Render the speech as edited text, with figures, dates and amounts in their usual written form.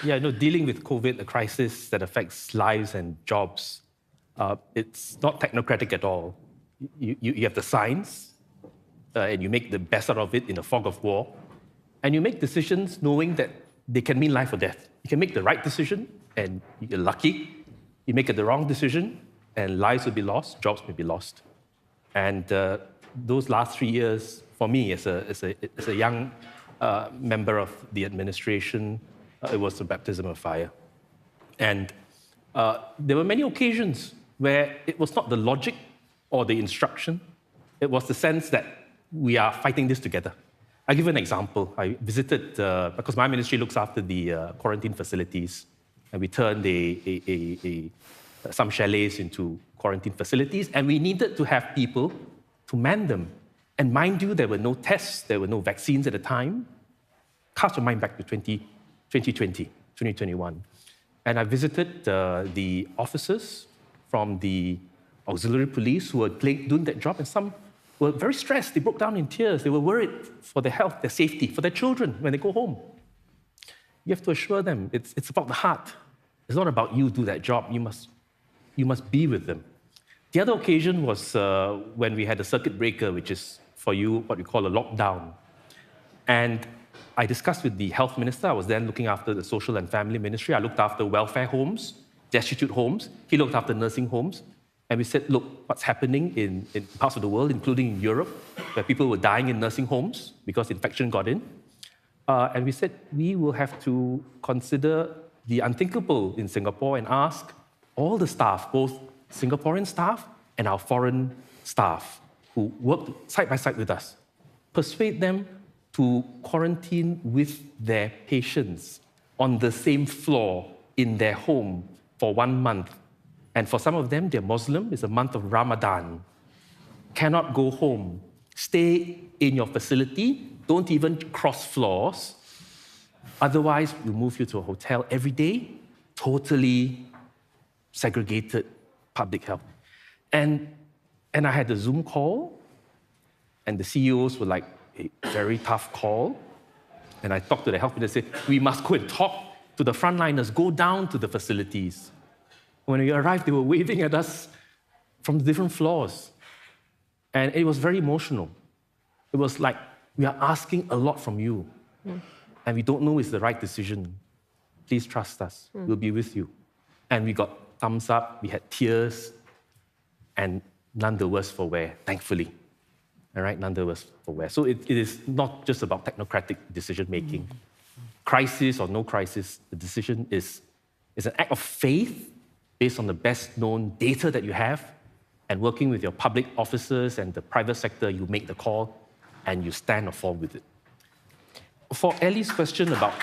Yeah, dealing with COVID, a crisis that affects lives and jobs, it's not technocratic at all. You have the science, and you make the best out of it in a fog of war, and you make decisions knowing that they can mean life or death. You can make the right decision, and you're lucky. You make the wrong decision, and lives will be lost, jobs may be lost. And those last 3 years, for me, as a young member of the administration, it was a baptism of fire. And there were many occasions where it was not the logic or the instruction, it was the sense that we are fighting this together. I'll give you an example. I visited, because my ministry looks after the quarantine facilities, and we turned some chalets into quarantine facilities, and we needed to have people to man them. And mind you, there were no tests, there were no vaccines at the time. Cast your mind back to 2020, 2021. And I visited the officers from the auxiliary police who were doing that job, and some were very stressed. They broke down in tears. They were worried for their health, their safety, for their children when they go home. You have to assure them it's about the heart. It's not about you do that job. You must be with them. The other occasion was when we had a circuit breaker, which is for you what we call a lockdown. And I discussed with the health minister. I was then looking after the social and family ministry. I looked after welfare homes, destitute homes. He looked after nursing homes. And we said, look, what's happening in parts of the world, including in Europe, where people were dying in nursing homes because infection got in. And we said, we will have to consider the unthinkable in Singapore and ask all the staff, both Singaporean staff and our foreign staff who work side by side with us, persuade them to quarantine with their patients on the same floor in their home for 1 month. And for some of them, they're Muslim, it's a month of Ramadan. Cannot go home. Stay in your facility, don't even cross floors. Otherwise, we'll move you to a hotel every day, totally segregated public health. And I had a Zoom call, and the CEOs were like, a very tough call. And I talked to the health minister, said, we must go and talk to the frontliners, go down to the facilities. When we arrived, they were waving at us from the different floors. And it was very emotional. It was like, we are asking a lot from you, and we don't know it's the right decision. Please trust us. We'll be with you. And we got thumbs up, we had tears, and none the worse for wear, thankfully. All right, none the worse for wear. So it is not just about technocratic decision-making. Crisis or no crisis, the decision is an act of faith based on the best-known data that you have, and working with your public officers and the private sector, you make the call, and you stand or fall with it. For Ellie's question about...